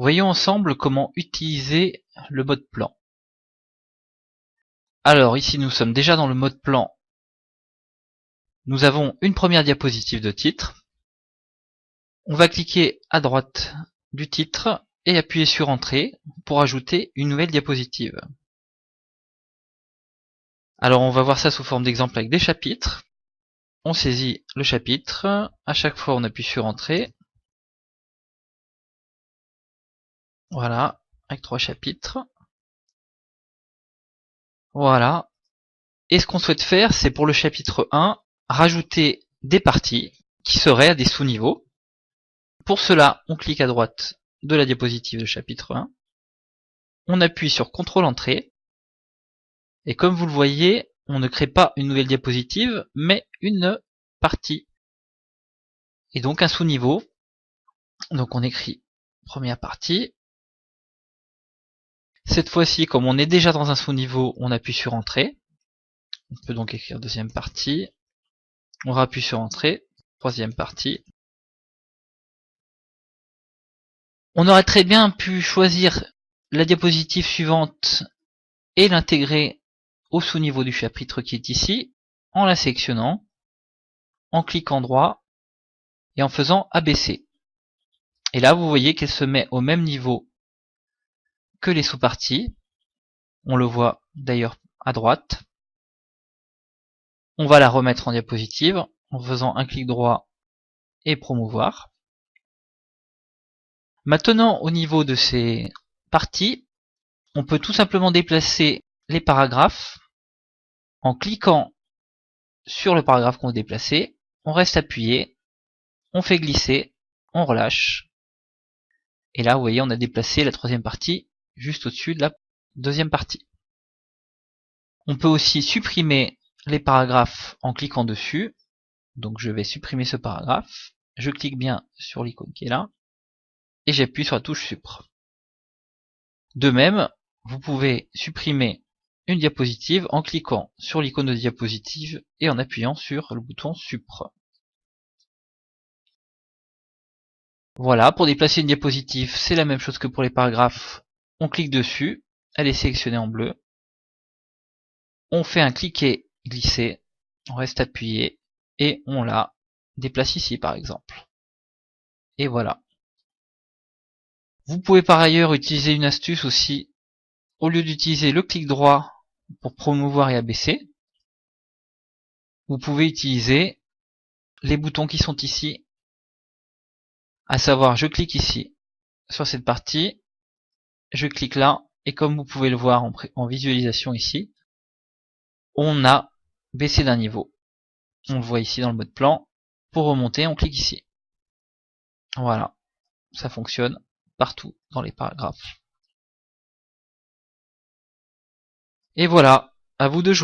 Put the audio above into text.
Voyons ensemble comment utiliser le mode plan. Alors ici nous sommes déjà dans le mode plan. Nous avons une première diapositive de titre. On va cliquer à droite du titre et appuyer sur Entrée pour ajouter une nouvelle diapositive. Alors on va voir ça sous forme d'exemple avec des chapitres. On saisit le chapitre, à chaque fois on appuie sur Entrée. Voilà, avec 3 chapitres. Voilà. Et ce qu'on souhaite faire, c'est pour le chapitre 1, rajouter des parties qui seraient à des sous-niveaux. Pour cela, on clique à droite de la diapositive de chapitre 1. On appuie sur CTRL Entrée. Et comme vous le voyez, on ne crée pas une nouvelle diapositive, mais une partie. Et donc un sous-niveau. Donc on écrit première partie. Cette fois-ci, comme on est déjà dans un sous-niveau, on appuie sur Entrée. On peut donc écrire deuxième partie. On rappuie sur Entrée, troisième partie. On aurait très bien pu choisir la diapositive suivante et l'intégrer au sous-niveau du chapitre qui est ici, en la sélectionnant, en cliquant droit et en faisant abaisser. Et là, vous voyez qu'elle se met au même niveau que les sous-parties. On le voit d'ailleurs à droite. On va la remettre en diapositive en faisant un clic droit et promouvoir. Maintenant, au niveau de ces parties, on peut tout simplement déplacer les paragraphes en cliquant sur le paragraphe qu'on veut déplacer. On reste appuyé, on fait glisser, on relâche. Et là, vous voyez, on a déplacé la troisième partie juste au-dessus de la deuxième partie. On peut aussi supprimer les paragraphes en cliquant dessus. Donc je vais supprimer ce paragraphe. Je clique bien sur l'icône qui est là. Et j'appuie sur la touche Supr. De même, vous pouvez supprimer une diapositive en cliquant sur l'icône de diapositive et en appuyant sur le bouton Supr. Voilà, pour déplacer une diapositive, c'est la même chose que pour les paragraphes. On clique dessus, elle est sélectionnée en bleu. On fait un cliquer glisser, on reste appuyé et on la déplace ici par exemple. Et voilà. Vous pouvez par ailleurs utiliser une astuce aussi. Au lieu d'utiliser le clic droit pour promouvoir et abaisser, vous pouvez utiliser les boutons qui sont ici. À savoir, je clique ici sur cette partie, je clique là, et comme vous pouvez le voir en visualisation ici, on a baissé d'un niveau. On le voit ici dans le mode plan. Pour remonter, on clique ici. Voilà, ça fonctionne partout dans les paragraphes. Et voilà, à vous de jouer.